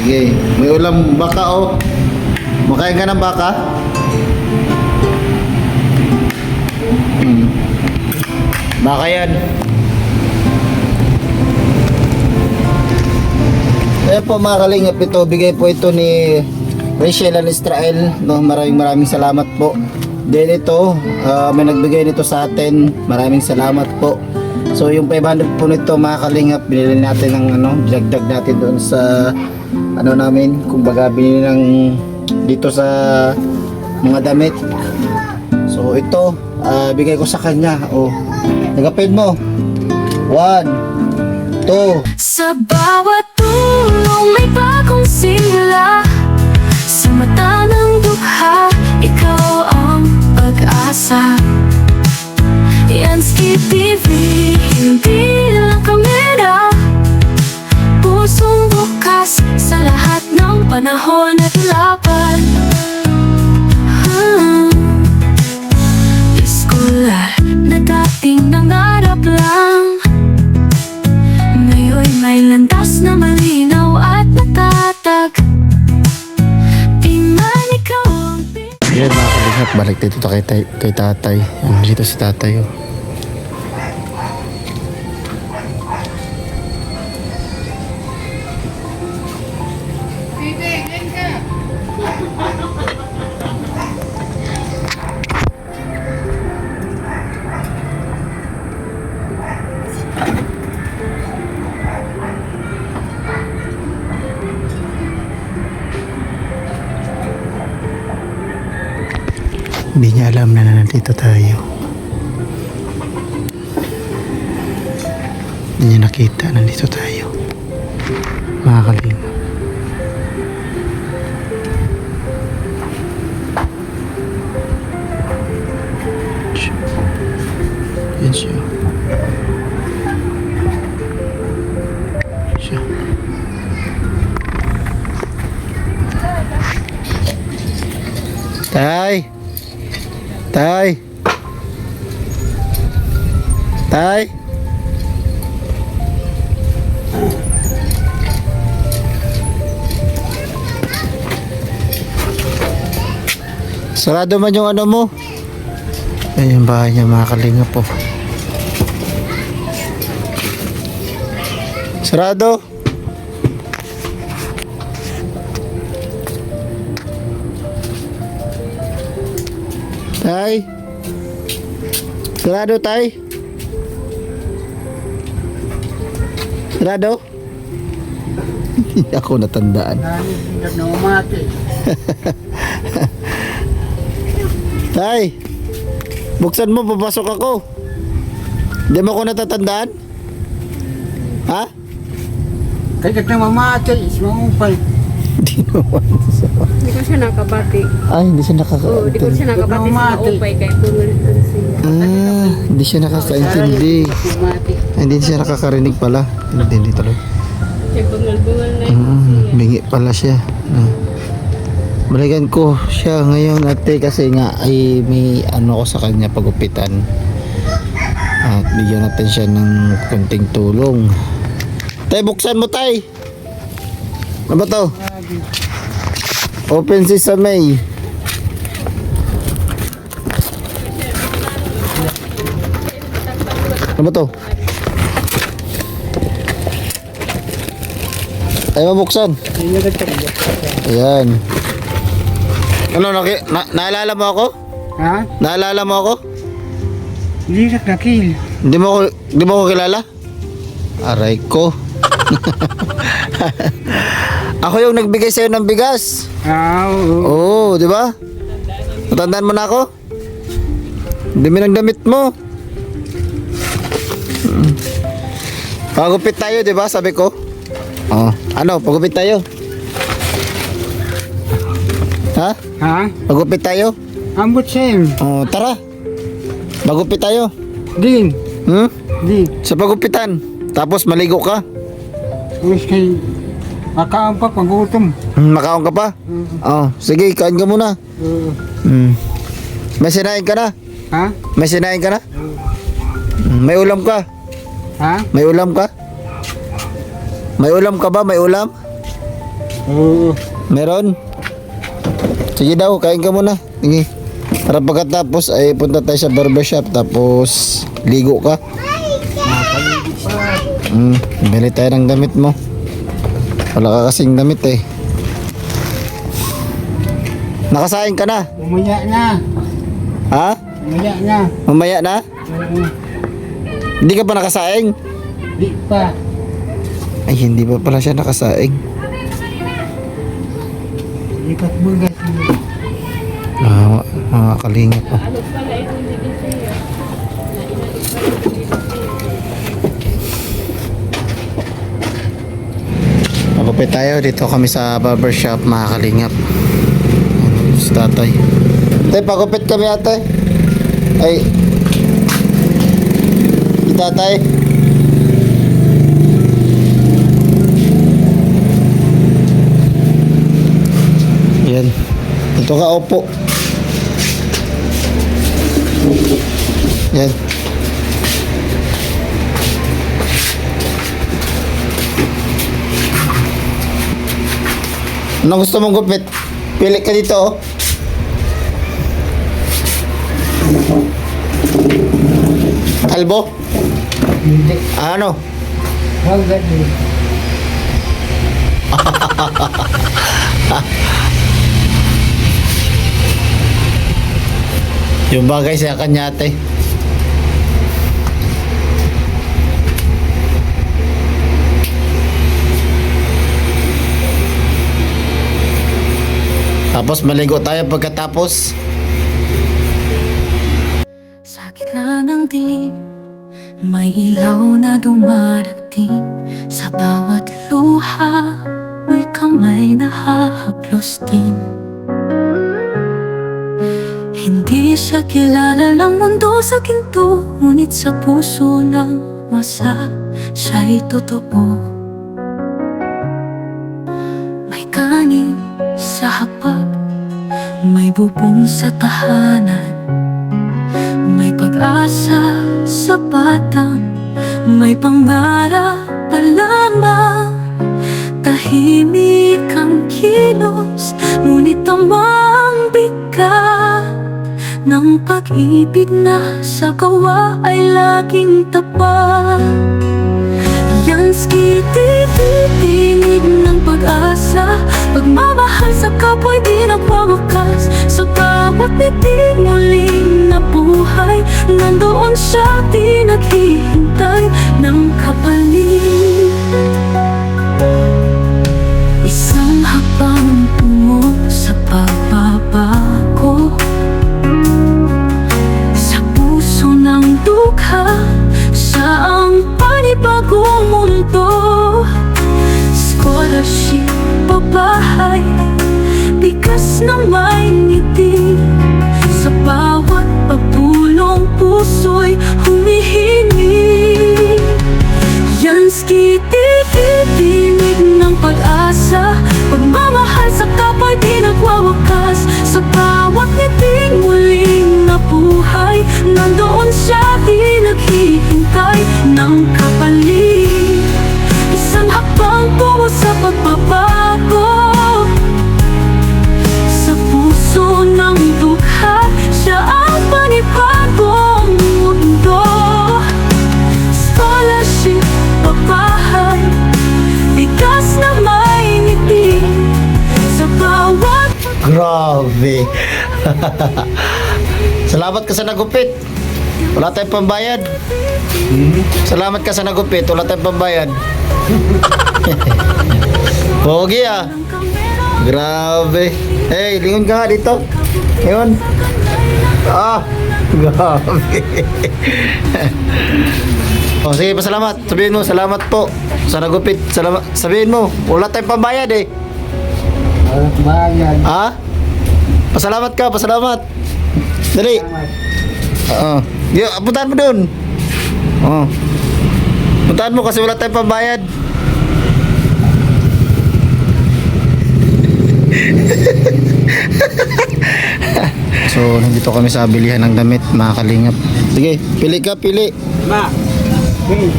Sige, may ulam baka oh. Makain ka ng baka? Baka yan. Ayan po mga kalingap, ito bigay po ito ni Rachel and Israel, no? Maraming salamat po. Then ito, may nagbigay nito sa atin. Maraming salamat po. So yung 500 po nito mga kalingap, binili natin ng dinagdag natin doon sa namin, kumbaga binili ng dito sa mga damit. So ito, bigay ko sa kanya. Oh, nagapin mo. 1, 2. Sa bawat tulong may bagong simula. Sa mata ng dukha, ikaw ang pag-asa. Yansky TV, hindi lang kamera. Pusong bukas sa lahat ng panahon at laban. Iskolar na dating nangarap lang, ngayon may landas na malinaw at natatag. Tingnan ikaw ang Yan mga kalingap, balik dito kay tatay. Dito si tatay oh. Hindi niya alam na nandito tayo. Hindi niya nakita na nandito tayo. Mga kalingap. Yan siya. Siya. Tay! Tay! Tay! Sarado man yung mo. Ayun yung bahay niya mga kalingap po. Sarado. Tay. Sarado tay. Sarado. Hindi ako natandaan. Tay. Buksan mo, papasok ako. Hindi mo ako natatandaan? Ha? Kaya na mamatay, maupay. Hindi naman. Hindi ko siya nakabati. Ay, hindi siya Oo, hindi ko siya nakabati sa maupay kaya tuloy siya. Hindi siya nakakaintindi. Ay, hindi siya nakakarinig pala. Hindi tuloy. Siya bungal-bungal na yun. Bingi pala siya. Balikan ko siya ngayon ate kasi nga ay may ko sa kanya pagupitan. At bigyan natin siya ng konting tulong. Tay, buksan mo tay. Ano ba to? Open sesame. Ano ba to? Ay, mabuksan. Ayan. Ano, naalala mo ako? Ha? Naalala mo ako? Hindi na nakil. Hindi mo ako kilala? Aray ko. Ako yung nagbigay sa'yo ng bigas. Oo. Oo, di ba? Matandaan mo na ako? Dumi ng damit mo. Pagupit tayo, di ba? Sabi ko. Oh, ano? Pagupit tayo. Ha? Ha? Pagupit tayo? Ambot sa'yo. Oh, tara. Magupit tayo. Din. Hmm? Din. Sa pagupitan. Tapos maligo ka. Tapos kay makaampak, magutom. Makaon ka pa? Oh, sige, kain ka muna. May sinain ka na? Ha? May sinain ka na? May ulam ka? Ha? May ulam ka? May ulam ka ba? May ulam? Oo. Meron? Sige daw, kain ka muna. Sige. Para pagkatapos ay punta tayo sa barbershop tapos ligo ka. Bili tayo ng damit mo. Wala ka kasing damit eh. Nakasaing ka na? Umaya na. Ha? Umaya na. Mamaya na? Oo. Hindi ka pa nakasaing? Di pa. Ay, hindi pa pala siya nakasaing. Lipat bugas. Mga kalingap po. Magupit tayo. Dito kami sa barbershop, mga kalingap. Si tatay. Tay, pagupit kami ate. Ay. Si tatay. Yan. Ito ka, opo. Yan. Anong gusto mong gupit? Pili ka dito, oh. Kalbo? Hindi. Ano? Huwag ganun. Yung bagay sa kanya, ate. Tapos maligo tayo pagkatapos. Sa gitna ng dilim, may ilaw na dumarating. Sa bawat luha, may kamay na hahaplos din. Hindi siya kilala ng mundo sa ginto, ngunit sa puso ng masa, siya'y totoo. May kanin sa hapag, may bubong sa tahanan, may pag-asa sa batang, may pangarap pa lamang. Tahimik ang kilos, ngunit tamang bigat ng pag-ibig na sa gawa ay laging tapat. Yansky, titinig ng pag-asa, pagmamahal sa kapwa'y di nagwawakas. Sa bawat bitig muling nabuhay, nandoon siya, di naghihintay ng kapalit. Isang hakbang tungo sa pagbabago, sa puso ng dukha, siya ang panibagong mundo. Scholarship, pabahay, bigas na may ngiti. Sa bawat pagpulong puso'y humihingi. Yansky, titinig ng pag-asa, pagmamahal sa kapwa'y di nagwawakas. Sa bawat ngiting muling nabuhay, nandoon siya, di naghihintay ng kapalit. Isang hakbang tungo sa pagbabago, sa puso ng dukha, siya ang panibagong mundo. Scholarship, pabahay, bigas na may ngiti. Sa bawat Grabe. Salamat ka sa nagupit. Wala tayong pambayad. Salamat ka sa nagupit. Wala tayong pambayad. Pogi ah. Grabe. Hey, lingon ka nga dito. Lingon. Ah, grabe. Oh, sige, pasalamat. Sabihin mo, salamat po sa nagupit. Salamat. Sabihin mo, wala tayong pambayad eh. Walang bayan. Ha? Pasalamat ka, pasalamat. Dali. Oo. Puntahan mo doon. Oo. Puntahan mo kasi wala tayong pambayad. So, nandito kami sa bilihan ng damit, mga kalingap. Sige, pili ka, pili. Ma. Hey.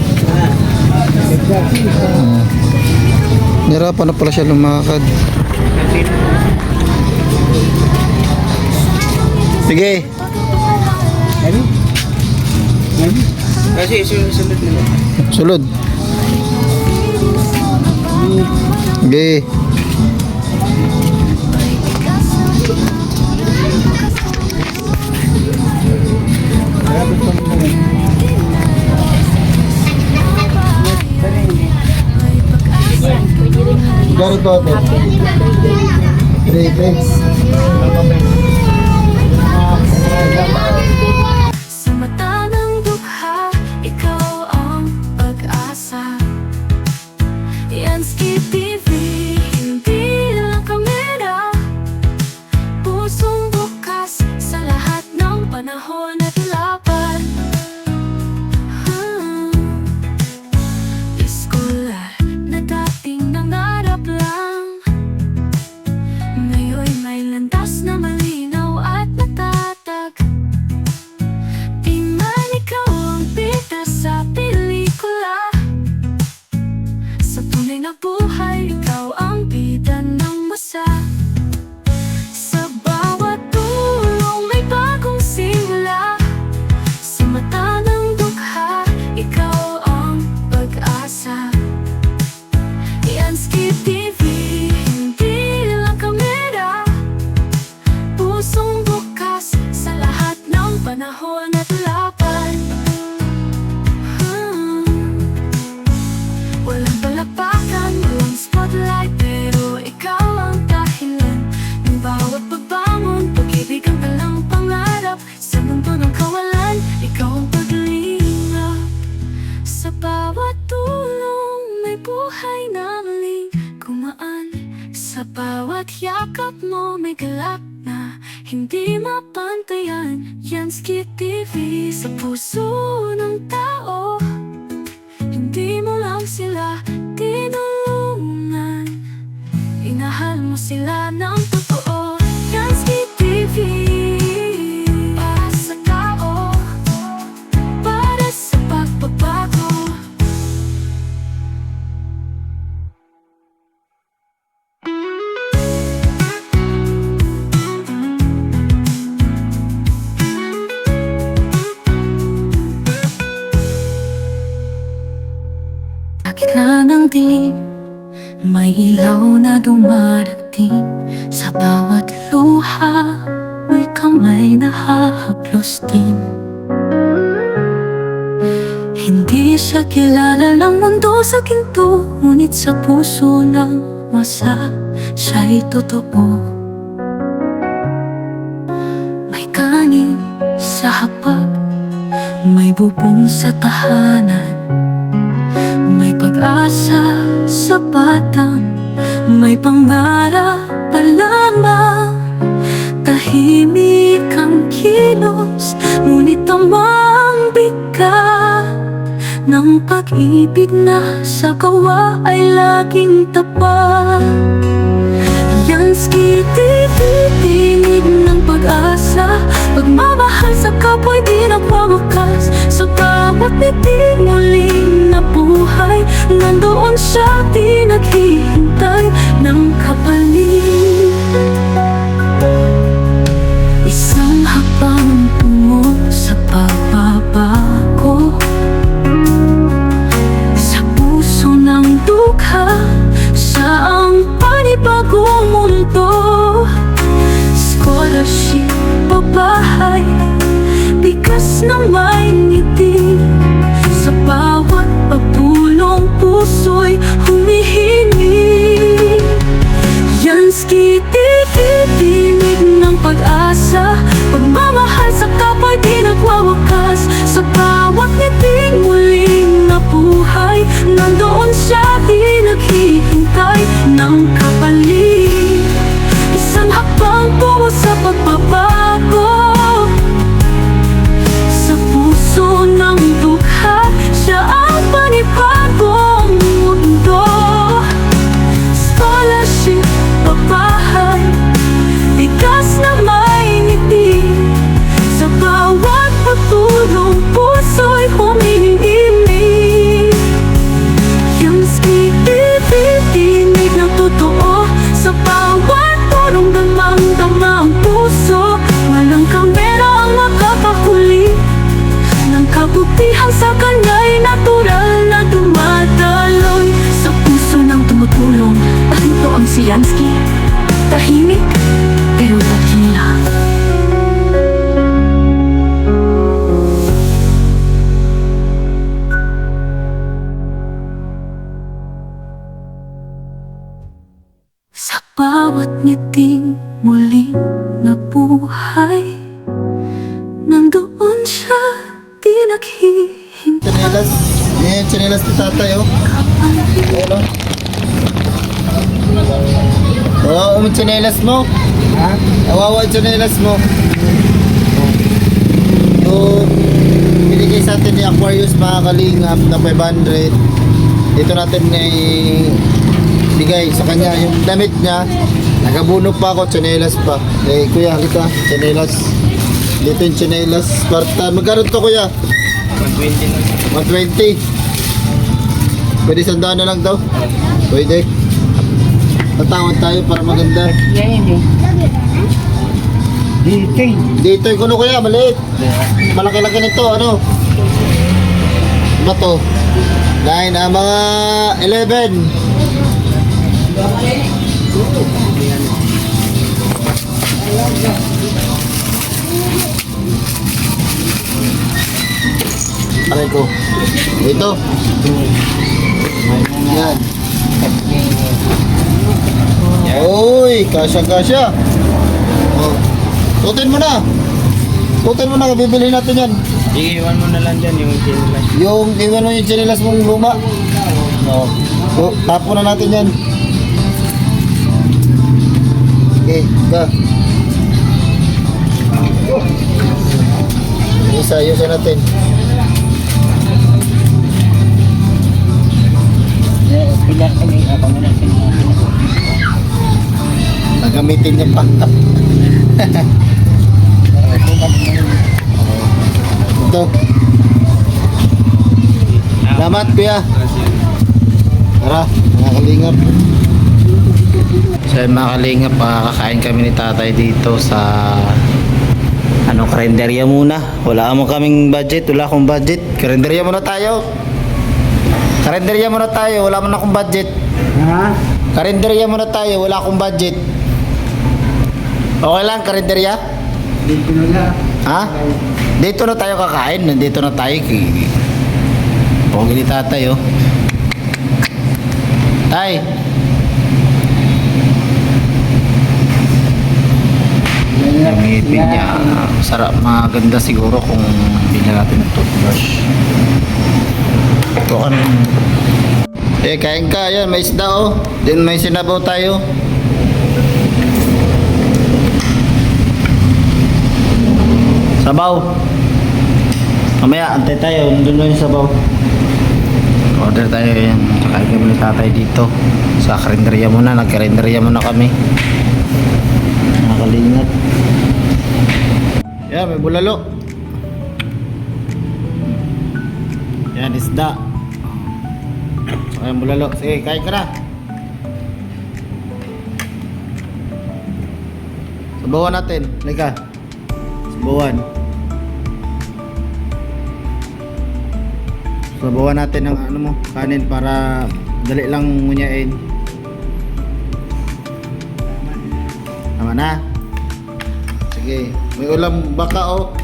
Nahirapan na pala siya lumakad. Sige. Ano? Ano? Kasi sunod na. Sulod. Sige. Garo to ate. Thanks. Sa mata ng dukha, ikaw ang pag-asa. Yansky TV, hindi lang kamera. Pusong bukas sa lahat ng panahon at laban. Iskolar na dating nangarap lang, ngayon may landas na malinaw at natatag. Di man ikaw ang bida sa pelikula, sa tunay na buhay, ikaw ang bida ng masa. Sa bawat tulong may bagong simula. Sa mata ng dukha, ikaw ang pag-asa. Yansky TV, hindi lang kamera. Pusong bukas sa lahat ng panahon at laban. Walang palapakan, walang spotlight, pero ikaw ang dahilan ng bawat pagbangon. Pag-ibig ang talang pangarap sa mundo ng kawalan. Ikaw ang paglingap. Sa bawat tulong may buhay na muling gumaan. Sa bawat yakap mo may galak na hindi mapantayan. Yansky TV sa puso ng tao. Hindi mo lang sila tinulungan, inahal mo sila ng totoo. Yansky TV, para sa tao, para sa pagbabago. Gitna ng dilim, may ilaw na dumarating. Sa bawat luha, may kamay na hahaplos din. Hindi siya kilala ng mundo sa ginto, ngunit sa puso ng masa, siya'y totoo. May kanin sa hapag, may bubong sa tahanan. May pag-asa sa batang, may pangarap pa lamang. Tahimik ang kilos, ngunit tamang bigat ng pag-ibig na sa gawa ay laging tapat. Yansky TV, tinig ng pag-asa. Pagmamahal sa kapwa'y di nagwawakas. Sa bawat bitig muling nabuhay, nandoon siya, di naghihintay ng kapalit. Isang hakbang tungo sa pagbabago. Sa puso ng dukha, siya ang panibagong mundo. Scholarship, babahay, bigas na may ngiti. Sa bawat pagpulong, puso'y humihingi. Yansky TV, tinig ng pag-asa. Pagmamahal sa kapwa'y di nagwawakas. Sa bawat ngiting muling nabuhay, nandoon siya, di naghihintay ng kapalit. Isang hakbang tungo sa pagbabago. Sa puso ng dukha, siya ang panibagong mundo. Scholarship, babahay, bigas na may ngiti. Sa bawat pagtulong, puso'y humihingi. Yansky TV, tinig si Yansky. Tahimik, pero lahila. Sa bawat ngiting muling nabuhay, nandoon siya, di naghihintay. Chinelas. Yan yung chinelas ni tatay, oh. Ayan, oh. Oo, yung chinelas mo. Ha? Awawa yung chinelas mo. Yung binigay sa atin ni Aquarius mga kalingap na 500. Dito natin bigay sa kanya yung damit niya. Nagabuno pa ako, chinelas pa. Eh, kuya, halika, chinelas. Dito yung chinelas. Kwarta. Magkano to, kuya? 120 lang. 120. Pwede sandaan na lang daw? Pwede. Tatawad tayo para maganda. Yan eh. Dito eh. Dito yung kuno kuya, maliit. Malaki-laki nito, ano? Ano to? 9, mga 11. Aray ko. Ito. Yan. Uy, kasya-kasya. Oh. Suotin mo na. Suotin mo na, bibili natin yan. Sige, iwan mo na lang dyan yung chinelas. Yung iwan mo yung chinelas mong luma. No. So, tapo na natin yan. Okay, ka. Isa natin. Pilar kami. Ako na natin. Nagamitin niya pa. Ito. Salamat kuya. Tara, mga kalingap. So mga kalingap, kakain kami ni tatay dito sa karinderya muna. Wala mo kaming budget, wala akong budget. Karinderya muna tayo. Karinderya muna tayo, wala mo na akong budget. Ha? Karinderya muna tayo, wala akong budget. Okay lang, karinderya? Dito na lang. Ha? Dito na tayo kakain, nandito na tayo. Pogi ni tatay, oh. Tay! Yung ngipin niya, sarap, maganda siguro kung bigyan natin ng toothbrush. Ito kan. Kain ka, yan, may isda, oh. Then may sinabaw tayo. Sabaw. Mamaya, antay tayo. Nandun na yung sabaw. Order tayo yan. Kakain kami ni tatay dito. Sa karinderya muna. Nagkarinderya muna kami. Nakalingat. Yan, may bulalo. Yan, isda. Saka yung bulalo. Sige, kain ka na. Sabawan natin. Halika. Sabawan. Sabawan natin ng kanin para dali lang ngunyain. Tama na. Sige. May ulam baka, oh.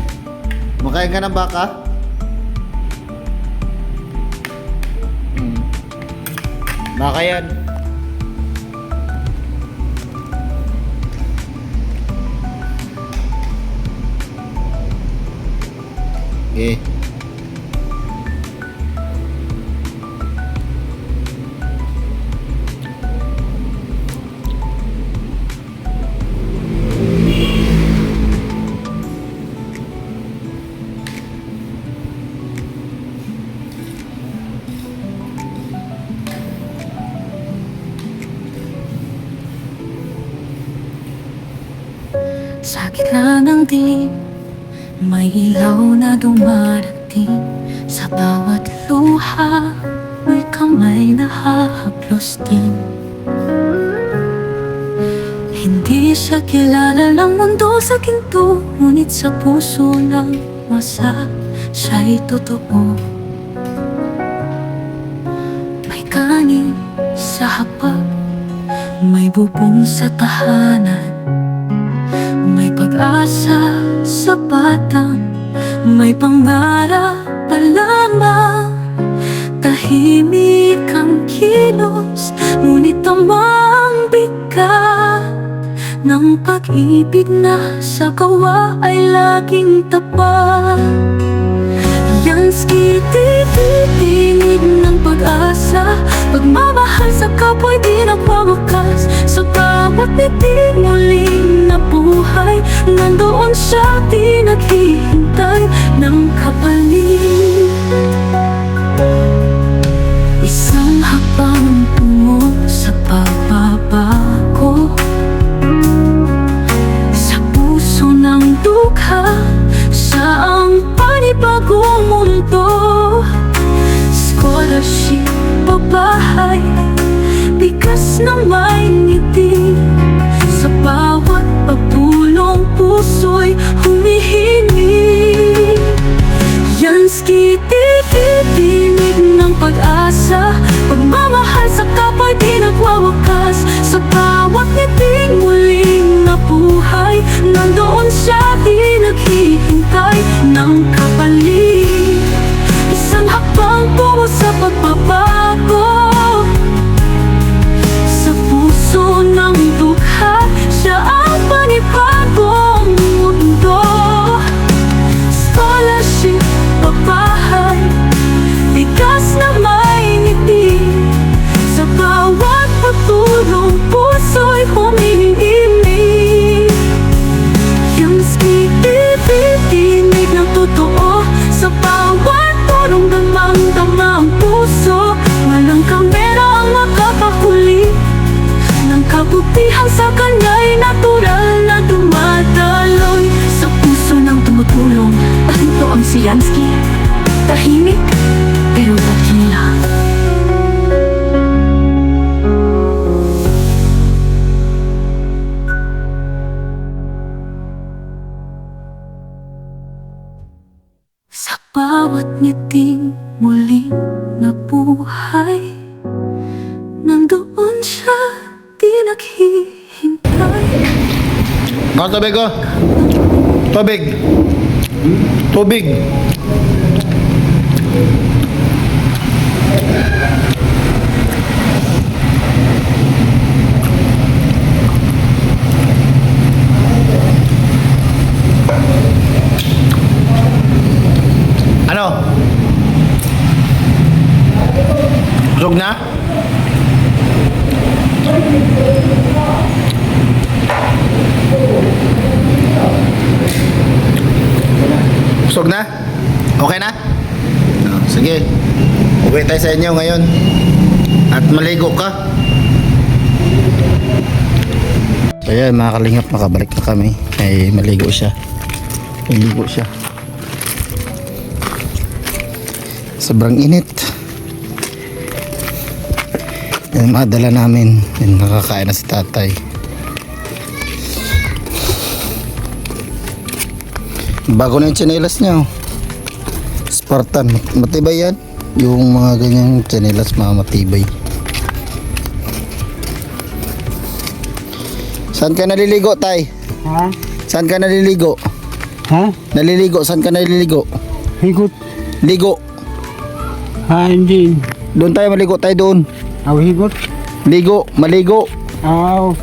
Makain ka ng baka? Baka yan. Okay. Sa gitna ng dilim, may ilaw na dumarating. Sa bawat luha, may kamay na hahaplos din. Hindi siya kilala ng mundo sa ginto, ngunit sa puso lang masa siya'y totoo. May kanin sa hapag, may bubong sa tahanan, may pag-asa sa batang, may pangarap pa lamang. Tahimik ang kilos, ngunit tamang bigat ng pag-ibig na sa gawa ay laging tapat. Yansky TV, tinig ng pag-asa, pagmamahal sa kapwa'y di nagwawakas. Sa bawat titig muling nabuhay, nandoon siya, di naghihintay ng kapalit. Isang hakbang tungo sa pagbabago, sa puso ng dukha, sa ang panibagong mundo. Scholarship, babahay, bigas na may ngiti, sa bawat pagtulong puso'y humihingi. Yansky TV, tinig ng pag-asa, pagmamahal sa kapwa'y di nagwawakas. Sa bawat ngiting muling nabuhay, nandoon siya, di naghihintay ng kapalit. Isang hakbang tungo sa pagbabago, sa puso ng dukha, siya ang panibagong mundo. Scholarship, babahay, bigas na may ngiti, sa bawat pagtulong puso'y humihingi. Yansky TV, tinig ng totoo, sa bawat tulong damang-dama ang puso. Walang kamera ang makakahuli ng kabutihan, sa kanya'y natural na dumadaloy. Sa puso ng tumutulong, ito ang si Yansky. Tahimik, pero dakila. Sa bawat ngiting muling nabuhay, nandoon siya, di naghihintay. Tubig ko. Tubig. Tubig. Ano? Busog na? Busog na? Okay na? Sige. Uwi tayo sa inyo ngayon. At maligo ka. So yan mga kalingap, makabalik na kami. Ay maligo siya. Maligo siya. Sobrang init. Yan madala namin. Yan, nakakain na si tatay. Bago na yung tsinelas niya, oh. Spartan, matibay yan. Yung mga ganyang tsinelas, mga matibay. Saan ka naliligo, tay? Ha? Saan ka naliligo? Ha? Naliligo, saan ka naliligo? Higot. Ligo. Ha, hindi. Doon tayo maligo tayo doon. Aw, higot. Ligo, maligo. Aw,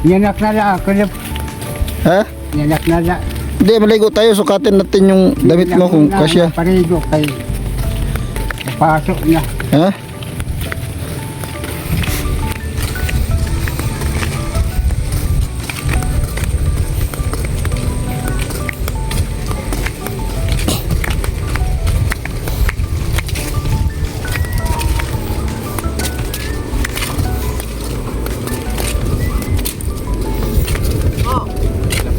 yanak na la. Kalap. Ha? Yanak na la. Hindi, maligo tayo. Sukatin natin yung damit mo kung kasya. Parigo kay. Pasok na. Ha?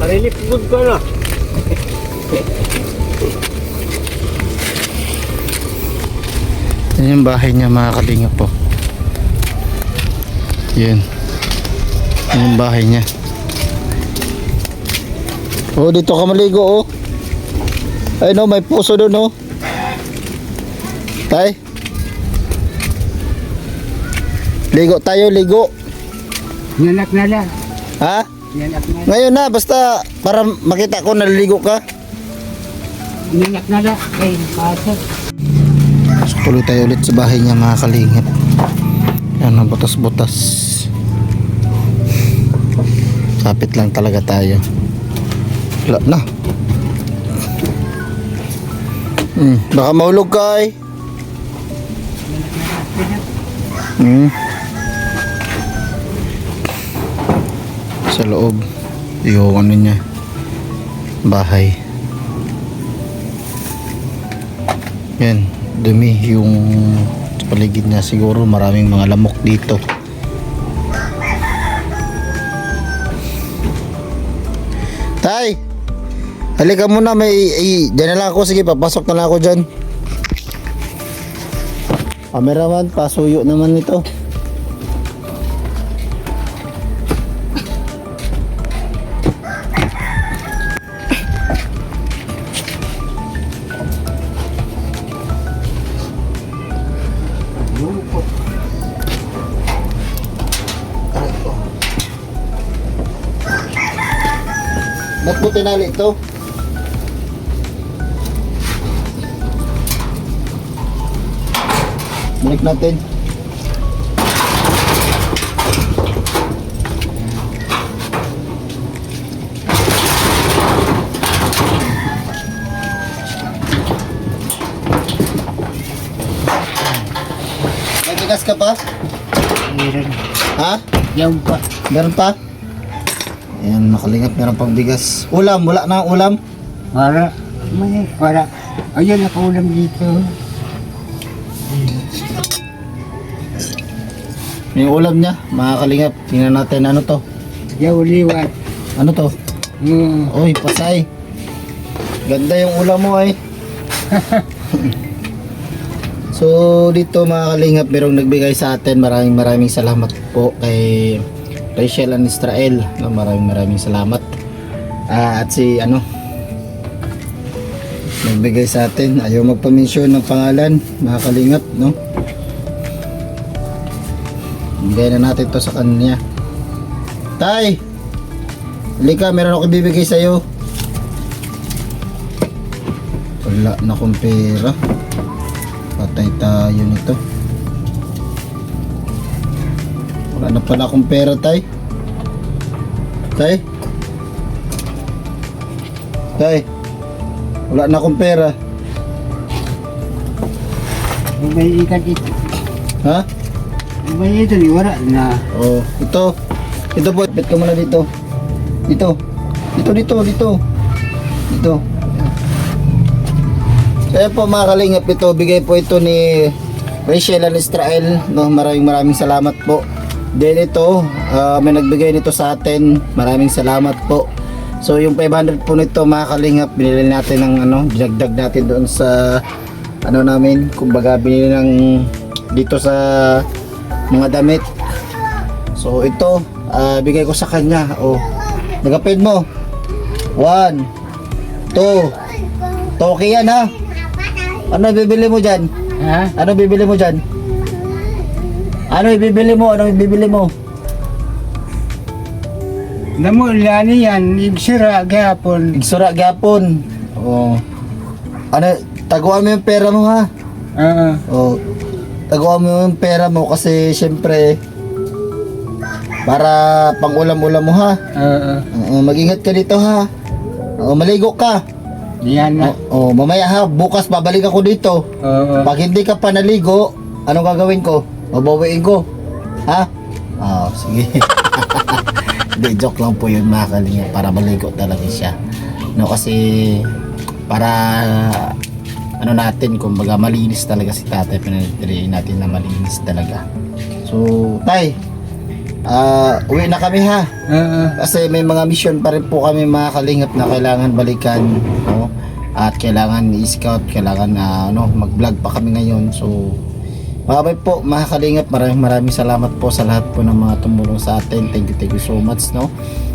Parilip good ko na. Yan yung bahay niya mga kalingap po. Yan. Yan yung bahay niya. Oh, dito ka maligo oh. Ay no, may puso doon oh. Tay. Ligo tayo, ligo. Yanak na lang. Ha? Yanak na lang. Ngayon na, basta para makita ko naliligo ka. Yanak na lang. Ay, pasok. So, tuloy tayo ulit sa bahay niya mga kalingap. Yan, butas-butas. Kapit lang talaga tayo. Wala na. Baka mahulog ka eh. Sa loob yung ano niya, bahay. Yan, dumi yung paligid niya, siguro maraming mga lamok dito. Tay, halika muna, dyan na lang ako, sige papasok na lang ako dyan. Cameraman, pasuyo naman ito. Ba't mo tinali ito? Balik natin. May bigas ka pa? Meron. Ha? Yung pa. Meron pa? Ayan, makalingap, meron pang bigas. Ulam, wala na ang ulam. Para. May, para. Ayun, nakaulam dito. May ulam niya, mga kalingap. Tingnan natin ano to. Yung liwat. Ano to? Uy, pasay. Ganda yung ulam mo ay. So dito mga kalingap, merong nagbigay sa atin. Maraming salamat po kay Rachel and Israel. No, maraming salamat. At si ano, nagbigay sa atin. Ayaw magpa-mention ng pangalan, mga kalingap, no? Bigay na natin to sa kanya. Tay, halika, meron ako ibibigay sa'yo. Wala na akong pera. Patay tayo nito. Wala na pala akong pera, tay. Tay? Tay? Wala na akong pera. May ikan dito. Ha? May ito, wala na. Oh, ito. Ito po, bit ka muna dito. Dito. Dito. Kaya po mga kalingap, ito, bigay po ito ni Rachel and Israel, no? Maraming salamat po. Then ito, may nagbigay nito sa atin. Maraming salamat po. So yung 500 po nito mga kalingap, binili natin ng ano, dinagdag natin doon sa ano namin, kumbaga binili ng dito sa mga damit. So ito, bigay ko sa kanya. Oh, nagapin mo. 1, 2. Toki yan ha. Ano bibili mo dyan? Ha? Ano bibili mo dyan? Ano ibibili mo? Namo lani yan, igsira gapon. Igsura gapon. Oh. Ano, taguan mo yung pera mo ha. Oh. Taguan mo yung pera mo kasi syempre para pang ulam-ulam mo ha. Mag-ingat ka dito ha. Maligo ka. Yan na. Mamaya ha, bukas babalik ako dito. Pag hindi ka pa naligo, anong gagawin ko? Babawiin ko. Ha? Sige. Hindi, joke lang po yun mga kalingap, para maligo talaga siya. No, kasi para ano natin, kumbaga malinis talaga si tatay, pinagdiriin natin na malinis talaga. So, tay, uwi na kami ha. Kasi may mga mission pa rin po kami mga kalingap na kailangan balikan, no? At kailangan i-scout, kailangan mag-vlog pa kami ngayon. So babay po mga kalingap, maraming salamat po sa lahat po ng mga tumulong sa atin. Thank you so much, no?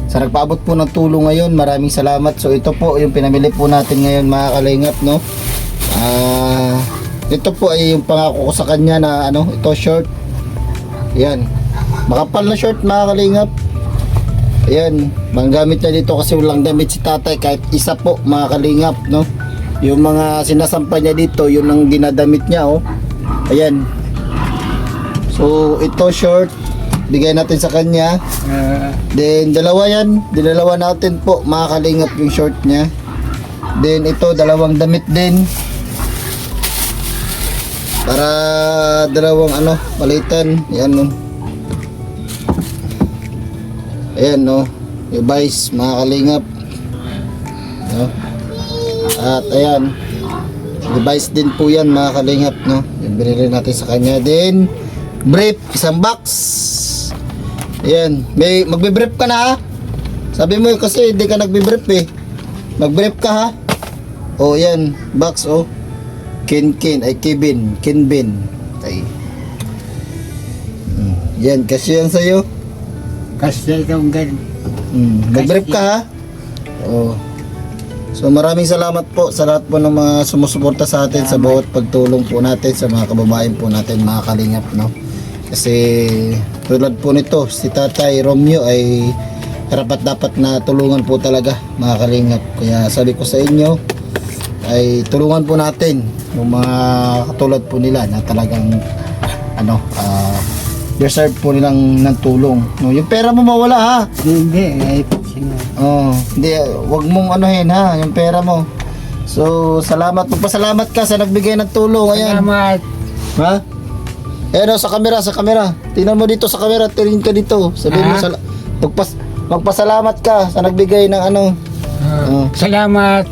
Sa nagpaabot po ng tulong ngayon, maraming salamat. So ito po yung pinamili po natin ngayon mga kalingap, no? Ito po ay yung pangako ko sa kanya na ito short. Yan. Makapal na short mga kalingap. Ayan, manggamit na dito kasi walang damit si tatay kahit isa po mga kalingap, no? Yung mga sinasampa niya dito, yun ang dinadamit niya, oh. Ayan. So, ito short, bigay natin sa kanya. Then, dalawa yan. Dinalawa natin po mga kalingap yung short niya. Then, ito, dalawang damit din. Para dalawang palitan. Ayan, no. Ayan, no. Yung vice, mga kalingap. No. At ayan, device din po yan mga kalingap, no. Yung binili natin sa kanya. Then brief, isang box. Ayan, may magbe-brief ka na ha. Sabi mo kasi hindi ka nagbe-brief eh. Mag-brief ka ha. O yan, box oh. Kinbin. Ay. Yan, kasi yan sa'yo. Kasi itong ganun. Mag-brief ka ha. Oh. So maraming salamat po sa lahat po ng mga sumusuporta sa atin sa bawat pagtulong po natin sa mga kababayan po natin mga kalingap, no. Kasi tulad po nito si Tatay Romeo ay dapat na tulungan po talaga mga kalingap. Kaya sabi ko sa inyo ay tulungan po natin yung mga katulad po nila na talagang deserve po nilang ng tulong, no. Yung pera mo mawala ha. Hindi, Hindi, wag mong anuhin ha, yung pera mo. So, salamat, magpasalamat ka sa nagbigay ng tulong. Ayan. Salamat. Ha? Ayan, sa camera. Tingnan mo dito sa camera, tingin ka dito. Sabihin mo, magpasalamat ka sa nagbigay ng Salamat.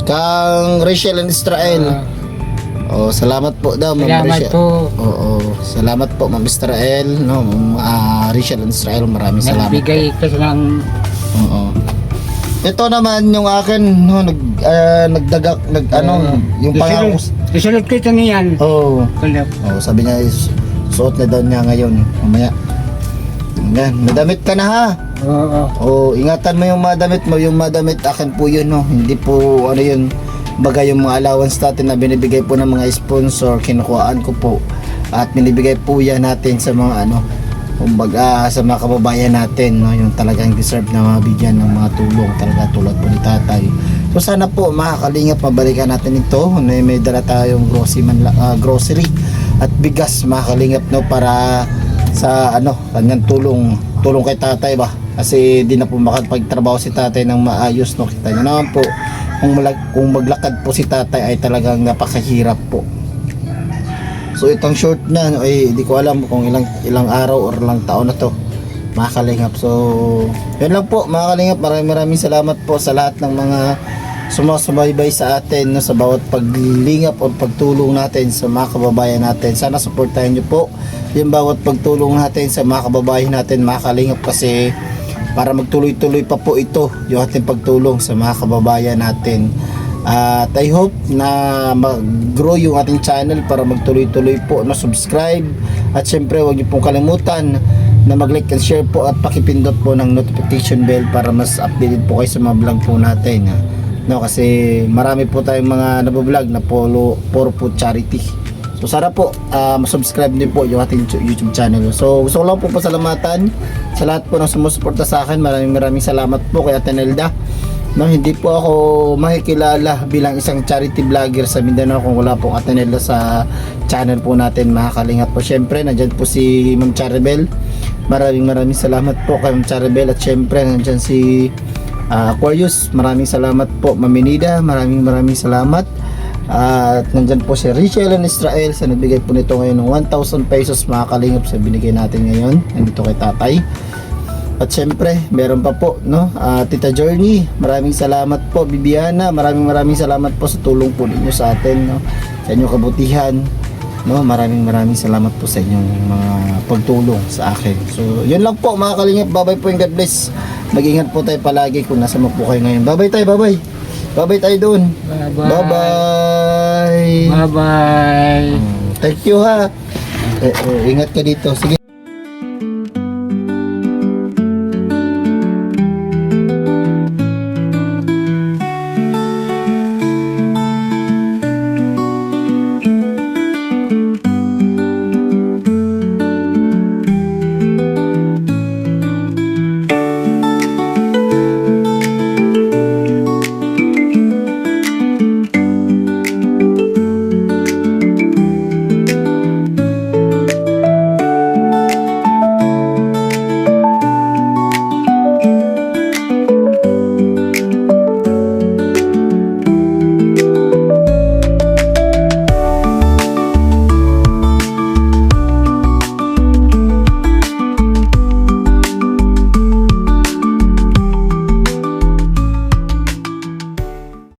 Kang Rachel and Israel. Salamat po daw, Ma'am Salamat Rachel. po. Salamat po, Ma'am Israel, no, Rachel and Israel, maraming salamat. Nagbigay ka ng... Ito naman yung akin, no, nagdagak, yung pangako. Isulot ko ito niyan. Sabi niya, suot na daw niya ngayon, mamaya. Yan, nadamit ka na ha. Ingatan mo yung madamit mo, yung madamit akin po yun, no. Hindi po, yun, bagay yung mga allowance natin na binibigay po ng mga sponsor, kinukuhaan ko po at binibigay po yan natin sa mga kumbaga sa mga kababayan natin, no, yung talagang deserve na mabigyan ng mga tulong talaga tulad po ni Tatay. So sana po mga kalingap mabalikan natin ito, may dala tayong grocery at bigas mga kalingap, no, para sa kanyang tulong kay Tatay ba, kasi di na po makapagtrabaho si Tatay ng maayos, no. Kita niyo naman po kung maglakad po si Tatay ay talagang napakahirap po. So itong short na di ko alam kung ilang araw or ilang taon na to mga kalingap. So yun lang po mga kalingap, maraming salamat po sa lahat ng mga sumasubaybay sa atin, no, sa bawat paglingap o pagtulong natin sa mga kababayan natin. Sana suportahan nyo po yung bawat pagtulong natin sa mga kababayan natin mga kalingap, kasi para magtuloy-tuloy pa po ito yung ating pagtulong sa mga kababayan natin. At I hope na mag-grow yung ating channel para magtuloy-tuloy po na subscribe. At syempre huwag niyo pong kalimutan na mag-like and share po at pakipindot po ng notification bell para mas updated po kayo sa mga vlog po natin. No, kasi marami po tayong mga nabablog na puro po charity. So sana po subscribe din po yung ating YouTube channel. So gusto ko lang po pasalamatan sa lahat po ng sumusuporta sa akin. Maraming salamat po kay Ate Nelda. No, hindi po ako makikilala bilang isang charity vlogger sa Mindanao kung wala po Ate Nelda sa channel po natin mga kalingap po. Syempre nandyan po si Ma'am Charibel. Maraming salamat po kay Ma'am Charibel. At syempre nandyan si Aquarius, maraming salamat po. Maminida, maraming salamat. At nandyan po si Rachel and Israel sa nagbigay po nito ngayon ng 1,000 pesos mga kalingap sa binigay natin ngayon nandito kay Tatay. At syempre meron pa po, no, Tita Journey, maraming salamat po. Bibiana, maraming salamat po sa tulong po ninyo sa atin, no, sa inyong kabutihan, no. Maraming salamat po sa inyong mga pagtulong sa akin. So yun lang po mga kalingap, bye po and God bless. Mag-ingat po tayo palagi kung nasa po kayo ngayon. Bye tayo, bye tayo doon. Bye. Bye-bye. Thank you ha. Ingat ka dito. Sige.